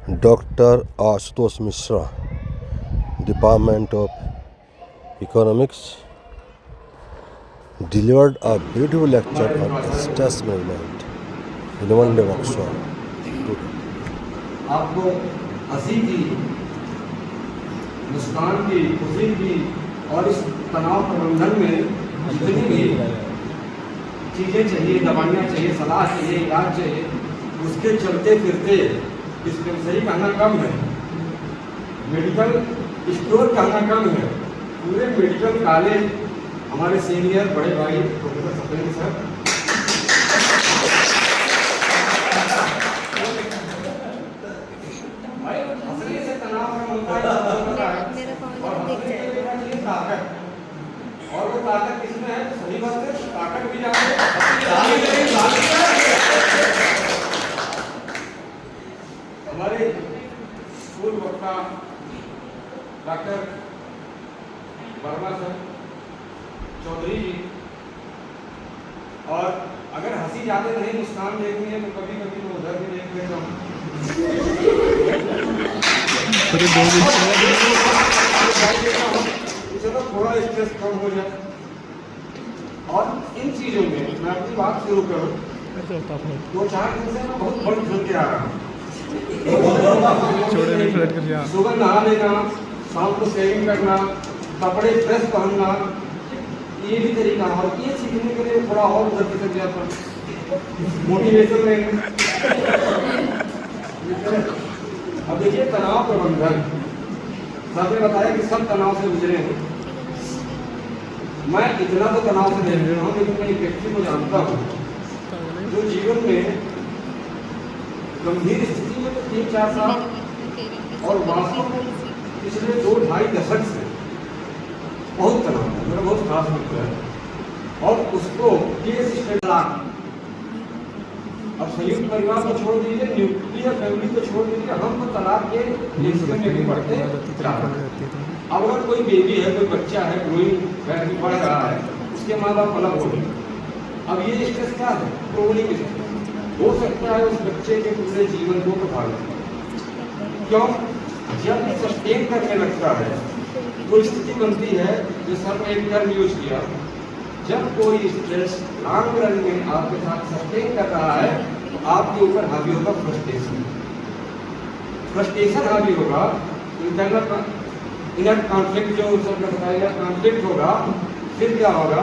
Dr. Ashutosh Mishra, Department of Economics, delivered a beautiful lecture on stress management in one day workshop. आपको हंसी की, मुस्कान की, खुशी की और इस तनाव प्रबंधन में जितनी भी चीज़ें चाहिए, दवाइयाँ चाहिए, सलाह चाहिए, इलाज चाहिए, उसके चलते फिरते डिस्पेंसरी कहना कम है, मेडिकल स्टोर कहना कम है, पूरे मेडिकल कॉलेज हमारे सीनियर बड़े भाई प्रोफेसर सत्येंद्र सर हंसने से तनाव कम होता है और वो ताकत किसमें है? सही बात है, ताकत भी जाते हमारे स्कूल वक्ता डॉक्टर वर्मा सर चौधरी जी, और अगर हंसी जाते नहीं मुस्कान देखनी है तो कभी कभी तो उधर भी देख लेता हूँ। इससे तो थोड़ा स्ट्रेस कम हो जाए। और इन चीज़ों में मैं अपनी बात शुरू करूँ, 2-4 दिन से मैं बहुत बंद चल के आ रहा हूँ। सुबह नहा लेना, शाम को शेविंग करना, कपड़े फ्रेश पहनना, ये भी तरीका है। और ये सीखने के लिए थोड़ा और उधर की सकते हैं मोटिवेशन रहेंगे। अब देखिए तनाव प्रबंधन, सबने बताया कि सब तनाव से गुजरे हैं। मैं इतना तो तनाव से नहीं रहा हूँ, लेकिन मैं एक व्यक्ति को जानता हूँ जो जीवन में गंभीर स्थिति में तो 3-4 साल और वास्तव में पिछले 2-2.5 दशक से बहुत तनाव है, मेरा बहुत खास मित्र है। और उसको केस स्टडी, अब संयुक्त परिवार को छोड़ दीजिए, न्यूक्लियर फैमिली को छोड़ दीजिए, हम तो तलाक के लिस्ट में भी पढ़ते हैं। अब अगर कोई बेबी है, कोई बच्चा है, ग्रोइंग पढ़ रहा है, उसके माँ बाप अलग हो गए। अब ये स्ट्रेस क्या है? क्रोनिक हो सकता है उस बच्चे के पूरे जीवन को प्रभावित। क्यों? जब सस्टेन करने लगता है तो स्थिति बनती है, जो सर ने एक टर्म यूज किया, जब कोई स्ट्रेस लॉन्ग रन में आपके साथ सस्टेन कर रहा है तो आपके ऊपर हावी होगा फ्रस्ट्रेशन। फ्रस्ट्रेशन हावी होगा, इनर कॉन्फ्लिक्ट जो सर ने बताया, कॉन्फ्लिक्ट होगा। फिर क्या होगा?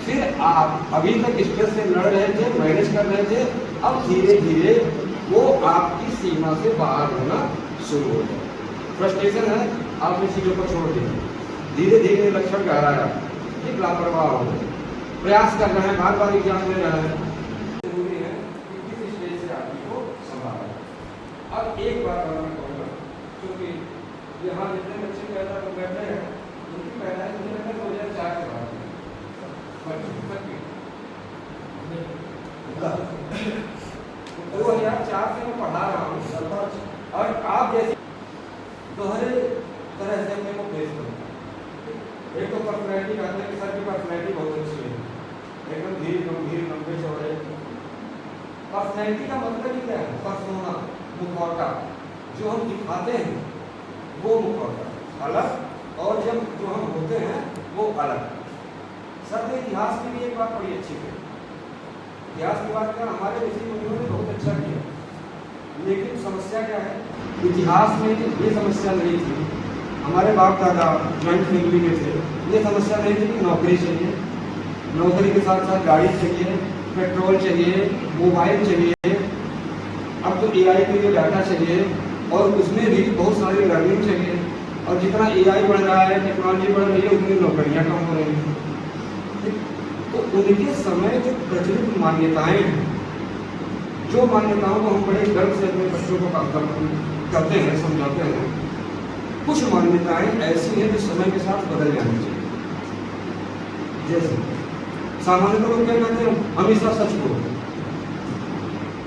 फिर आप अभी तक स्ट्रेस से लड़ रहे थे, मैनेज कर रहे थे, अब धीरे धीरे वो आपकी सीमा से बाहर होना शुरू हो जाए। फ्रस्ट्रेशन है, आपने चीज़ों को छोड़ दिया, धीरे धीरे लक्षण गहराया, ठीक लापरवाह हो गए, प्रयास कर रहे हैं, बार बार एग्जाम ले रहे हैं। जरूरी है कि किस स्टेज से आदमी को संभाला। अब एक बात और मैं कहूँगा, क्योंकि यहाँ जितने बच्चे पैदा कर बैठे हैं उनकी पैदाइश मुझे लगता है 2004 के बाद 2004 से मैं पढ़ा रहा हूँ, और आप जैसे दोहरे तरह से अपने को पेश करूँ। एक तो पर्सनैलिटी कहते हैं कि सर की पर्सनैलिटी बहुत अच्छी है, एकदम धीरे गंभीर लंबे चौड़े। पर्सनैलिटी का मतलब ही क्या है? पर्सोना, मुखौटा, जो हम दिखाते हैं वो मुखौटा अलग, और जब जो हम होते हैं वो अलग। सर ने इतिहास की भी एक बात बड़ी अच्छी की, इतिहास की बात क्या, हमारे ऋषि मुनियों ने बहुत अच्छा किया, लेकिन समस्या क्या है? इतिहास में ये समस्या नहीं थी, हमारे बाप दादा जॉइंट फैमिली में थे, ये समस्या नहीं थी कि नौकरी चाहिए, नौकरी के साथ साथ गाड़ी चाहिए, पेट्रोल चाहिए, मोबाइल चाहिए, अब तो AI के लिए डाटा चाहिए, और उसमें भी बहुत सारी लर्निंग चाहिए। और जितना AI बढ़ रहा है, टेक्नोलॉजी बढ़ रही है, उतनी नौकरियाँ कम हो रही हैं। तो उनके समय जो प्रचलित मान्यताएं हैं, जो मान्यताओं को हम बड़े गर्व से अपने बच्चों को करते हैं, समझाते हैं, कुछ मान्यताएं ऐसी हैं जो समय के साथ बदल जानी चाहिए। जैसे सामान्यतः लोग क्या कहते हैं? हमेशा सच बोलो,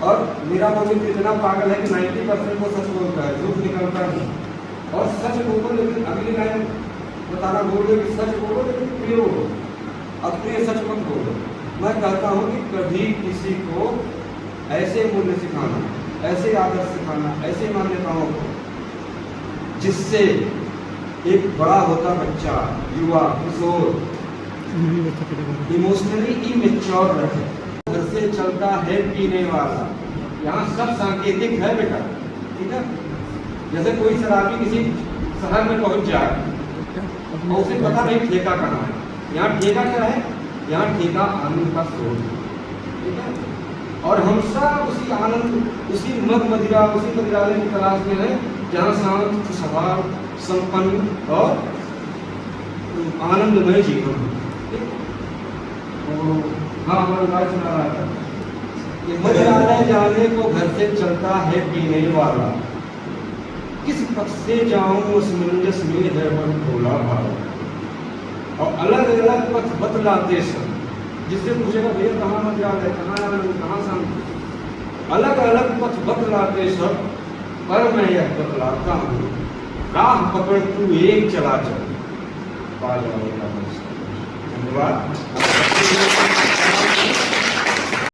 और मेरा मौजूद इतना पागल है कि 90% वो सच बोलता है, झूठ निकलता है। और सच बोलो, लेकिन अगली लाइन बताना भूल गए कि सच बोलो लेकिन प्रिय बोलो, अप्रिय सच मत बोलो। मैं कहता हूँ कि कभी किसी को ऐसे मूल्य सिखाना ऐसे आदर्श सिखाना, ऐसे मान्यताओं को, जिससे एक बड़ा होता बच्चा, युवा, किशोर इमोशनली इमेच्योर रहे। घर से चलता है पीने वाला, यहाँ सब सांकेतिक है बेटा, ठीक है। जैसे कोई शराबी किसी शहर में पहुंच जाए और उसे पता नहीं ठेका कहाँ है, यहाँ ठेका क्या है, यहाँ ठेका आनंद का स्रोत है, ठीक है। और हम सब उसी आनंद, उसी मद मदिरा, उसी मदिरालय की तलाश में है जहाँ शांत, खुशहाल, संपन्न और आनंदमय जीवन है। हाँ, हमारा भाई सुना रहा था कि मदिरालय जाने को घर से चलता है पीने वाला, किस पथ से जाऊं उस मंजस में है मन भोला भाव। और अलग अलग पथ बतलाते सब, जिससे पूछेगा भैया कहाँ मदिरालय, कहाँ आनंद, कहाँ शांति, अलग अलग पथ बतलाते सब, पर मैं यह बतलाता हूँ, राह पकड़ तू एक चला चल, पा जाएगा। धन्यवाद।